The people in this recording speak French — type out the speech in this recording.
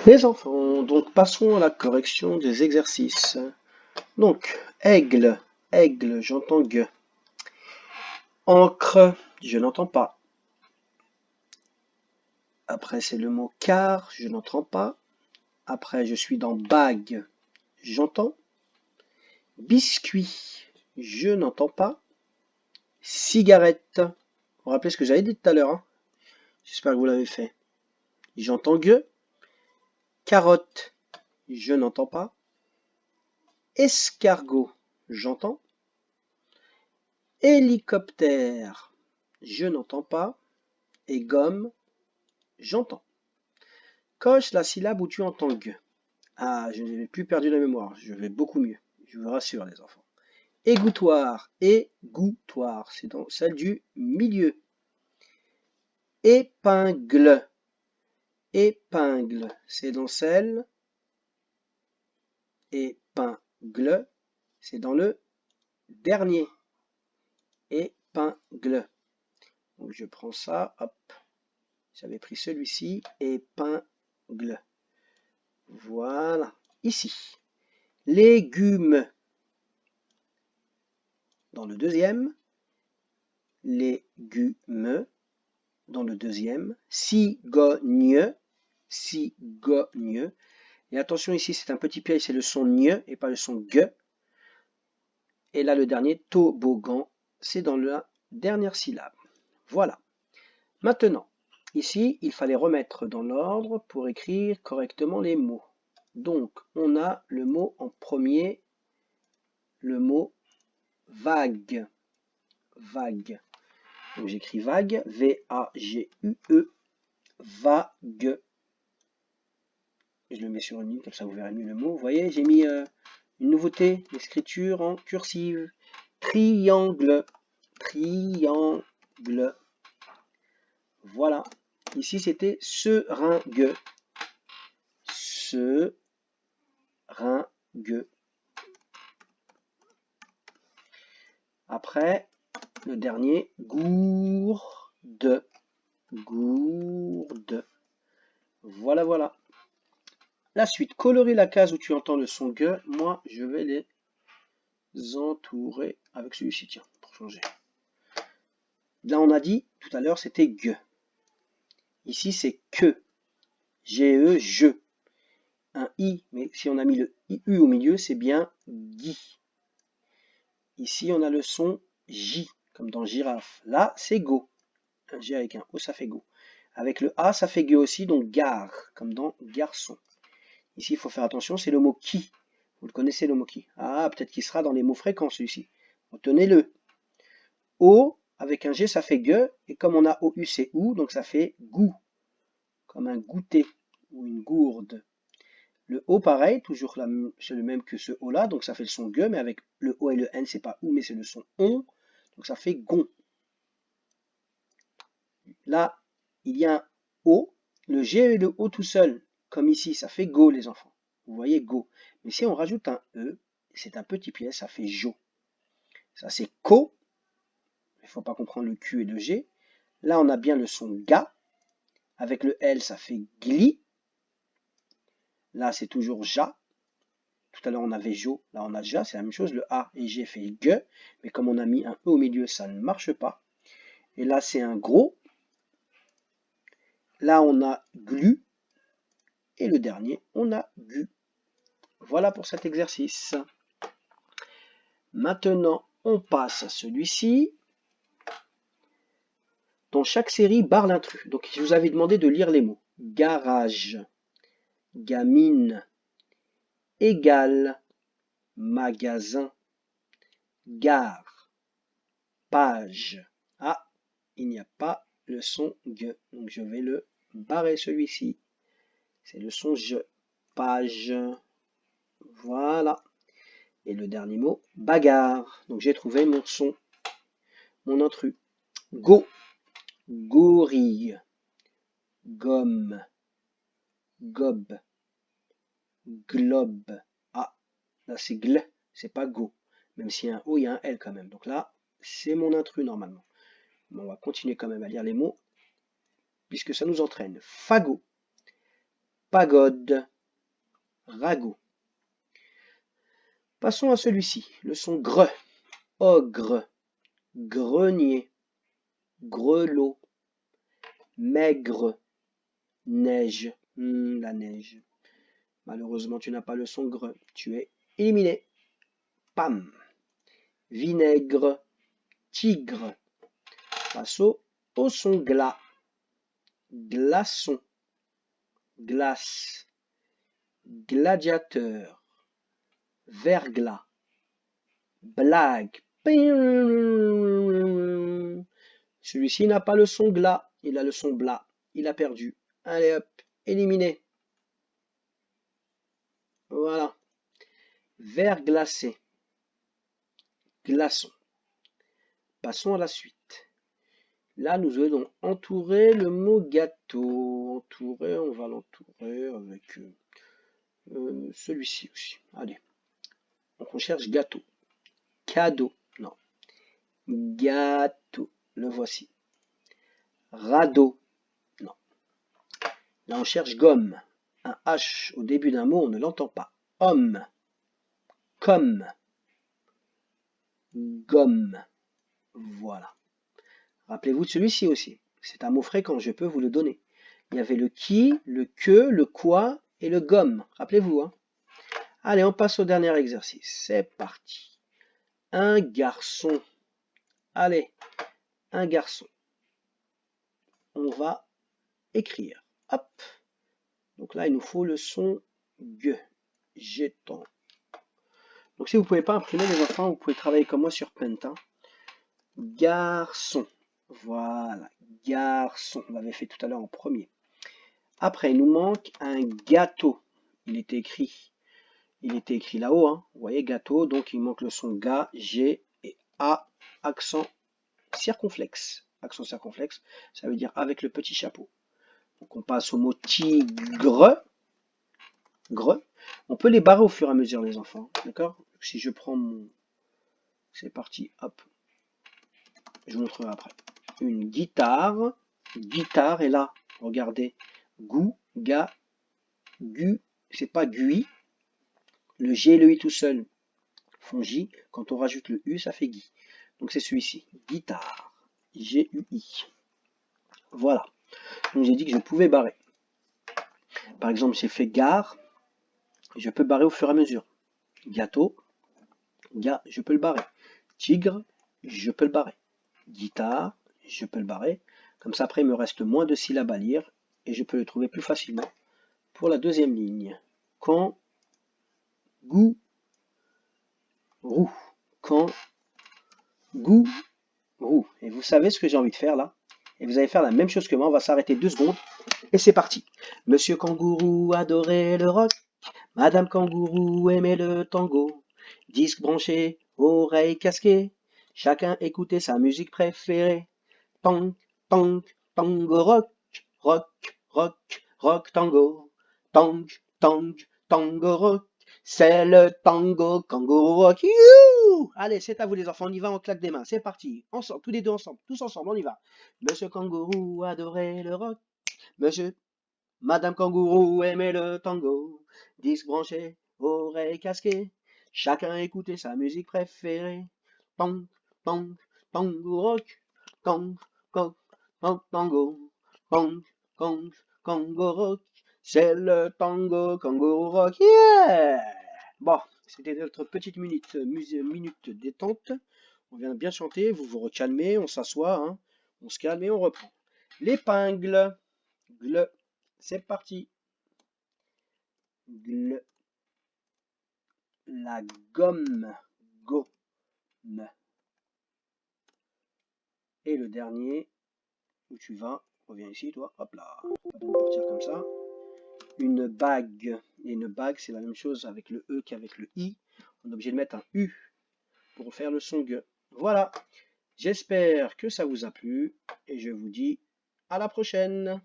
Les enfants, donc passons à la correction des exercices. Donc, aigle, aigle, j'entends gue. Encre, je n'entends pas. Après, c'est le mot car, je n'entends pas. Après, je suis dans bague, j'entends. Biscuit, je n'entends pas. Cigarette, vous vous rappelez ce que j'avais dit tout à l'heure, hein? J'espère que vous l'avez fait. J'entends gue. Carotte, je n'entends pas. Escargot, j'entends. Hélicoptère, je n'entends pas. Et gomme, j'entends. Coche la syllabe où tu entends gue. Ah, je n'ai plus perdu la mémoire, je vais beaucoup mieux. Je vous rassure les enfants. Égouttoir, égouttoir, c'est dans celle du milieu. Épingle, épingle, c'est dans celle. Épingle, c'est dans le dernier. Épingle. Donc je prends ça, hop. J'avais pris celui-ci, épingle. Voilà, ici. Légumes, dans le deuxième. Légumes, dans le deuxième. Cigogne, cigogne. Et attention ici, c'est un petit piège, c'est le son gne et pas le son gue. Et là, le dernier, toboggan, c'est dans la dernière syllabe. Voilà. Maintenant, ici, il fallait remettre dans l'ordre pour écrire correctement les mots. Donc, on a le mot en premier, le mot vague. Vague. Donc j'écris vague, V-A-G-U-E, vague. Je le mets sur une ligne, comme ça vous verrez mieux le mot. Vous voyez, j'ai mis une nouveauté, l'écriture en cursive. Triangle, triangle. Voilà. Ici, c'était seringue. Seringue. Après, le dernier, gourde. Gourde. Voilà, voilà. La suite, colorer la case où tu entends le son gue. Moi, je vais les entourer avec celui-ci, tiens, pour changer. Là, on a dit, tout à l'heure, c'était gue. Ici, c'est que. G-E, je. Un I, mais si on a mis le I-U au milieu, c'est bien gui. Ici, on a le son J, comme dans girafe. Là, c'est go. Un G avec un O, ça fait go. Avec le A, ça fait gue aussi, donc gare, comme dans garçon. Ici, il faut faire attention, c'est le mot qui. Vous le connaissez, le mot qui. Ah, peut-être qu'il sera dans les mots fréquents, celui-ci. Retenez-le. O, avec un G, ça fait gue, et comme on a OU, c'est OU, donc ça fait goût, comme un goûter, ou une gourde. Le O, pareil, toujours c'est le même que ce O-là, donc ça fait le son gue, mais avec le O et le N, c'est pas OU, mais c'est le son on, donc ça fait gon. Là, il y a un O, le G et le O tout seul, comme ici, ça fait go, les enfants. Vous voyez, go. Mais si on rajoute un E, c'est un petit pièce, ça fait jo. Ça, c'est co. Il ne faut pas comprendre le Q et le G. Là, on a bien le son ga. Avec le L, ça fait gli. Là, c'est toujours ja. Tout à l'heure, on avait jo. Là, on a ja. C'est la même chose. Le A et G fait gue. Mais comme on a mis un E au milieu, ça ne marche pas. Et là, c'est un gros. Là, on a glu. Et le dernier, on a gu. Voilà pour cet exercice. Maintenant, on passe à celui-ci. Dans chaque série, barre l'intrus. Donc, je vous avais demandé de lire les mots. Garage, gamine, égal, magasin, gare, page. Ah, il n'y a pas le son gue. Donc, je vais le barrer celui-ci. C'est le son je. Page. Voilà. Et le dernier mot, bagarre. Donc, j'ai trouvé mon son, mon intrus. Go, gorille, gomme, gobe, globe. Ah, là c'est gl, c'est pas go. Même s'il y a un O, il y a un L quand même. Donc là, c'est mon intrus normalement. Mais on va continuer quand même à lire les mots, puisque ça nous entraîne. Fagot, pagode, ragot. Passons à celui-ci, le son gre, ogre, grenier, grelot, maigre, neige, la neige. Malheureusement, tu n'as pas le son gre, tu es éliminé. Pam, vinaigre, tigre. Passons au son glas, glaçon, glace, gladiateur, verglas, blague. Celui-ci n'a pas le son glas, il a le son blas. Il a perdu. Allez hop, éliminé. Voilà. Verglacé, glaçon. Passons à la suite. Là, nous allons entourer le mot gâteau. Entourer, on va l'entourer avec celui-ci aussi. Allez. Donc on cherche gâteau. Cadeau. Non. Gâteau. Le voici. Radeau. Non. Là, on cherche gomme. Un H au début d'un mot, on ne l'entend pas. Homme. Comme. Gomme. Voilà. Rappelez-vous de celui-ci aussi. C'est un mot fréquent, je peux vous le donner. Il y avait le qui, le que, le quoi et le gomme. Rappelez-vous. Hein. Allez, on passe au dernier exercice. C'est parti. Un garçon. Allez, un garçon. On va écrire. Hop. Donc là, il nous faut le son G. Jeton. Donc si vous ne pouvez pas imprimer les enfants, vous pouvez travailler comme moi sur Paint. Hein. Garçon. Voilà, garçon. On l'avait fait tout à l'heure en premier. Après, il nous manque un gâteau. Il était écrit là-haut. Hein. Vous voyez, gâteau. Donc, il manque le son Ga, G et A, accent circonflexe. Accent circonflexe, ça veut dire avec le petit chapeau. Donc, on passe au mot tigre. Gre. On peut les barrer au fur et à mesure, les enfants. D'accord? Si je prends mon... C'est parti. Hop. Je vous montrerai après. Une guitare. Guitare est là. Regardez. Gou, ga, gu. C'est pas gui. Le G et le I tout seul font J. Quand on rajoute le U, ça fait Guy. Donc c'est celui-ci. Guitare. G-U-I. Voilà. Donc j'ai dit que je pouvais barrer. Par exemple, j'ai fait gare. Je peux barrer au fur et à mesure. Gâteau. Ga, je peux le barrer. Tigre, je peux le barrer. Guitare, je peux le barrer. Comme ça, après, il me reste moins de syllabes à lire et je peux le trouver plus facilement pour la deuxième ligne. Quand, gou, roux. Quand, gou, roux. Et vous savez ce que j'ai envie de faire là? Et vous allez faire la même chose que moi. On va s'arrêter 2 secondes et c'est parti. Monsieur Kangourou adorait le rock. Madame Kangourou aimait le tango. Disque branché, oreilles casquées. Chacun écoutait sa musique préférée. Tang, tang, tango rock, rock, rock, rock tango. Tang, tang, tango rock. C'est le tango kangourou rock. Youhou! Allez, c'est à vous les enfants, on y va, on claque des mains. C'est parti. Ensemble, tous les deux ensemble, tous ensemble, on y va. Monsieur Kangourou adorait le rock. Madame Kangourou aimait le tango. Disque branché, oreilles casquées. Chacun écoutait sa musique préférée. Tang, tang, tango rock. Tang, tang, tang, tango. Tang, tang, tango rock. C'est le tango kangourou rock. Yeah! Bon, c'était notre petite minute détente. On vient de bien chanter, vous vous recalmez, on s'assoit, hein. On se calme et on reprend. L'épingle. Gle. C'est parti. Gle. La gomme. Gomme. Et le dernier, où tu vas, reviens ici, toi, hop là, pas besoin de partir comme ça. Une bague. Et une bague, c'est la même chose avec le E qu'avec le I. On est obligé de mettre un U pour faire le son G. Voilà. J'espère que ça vous a plu et je vous dis à la prochaine.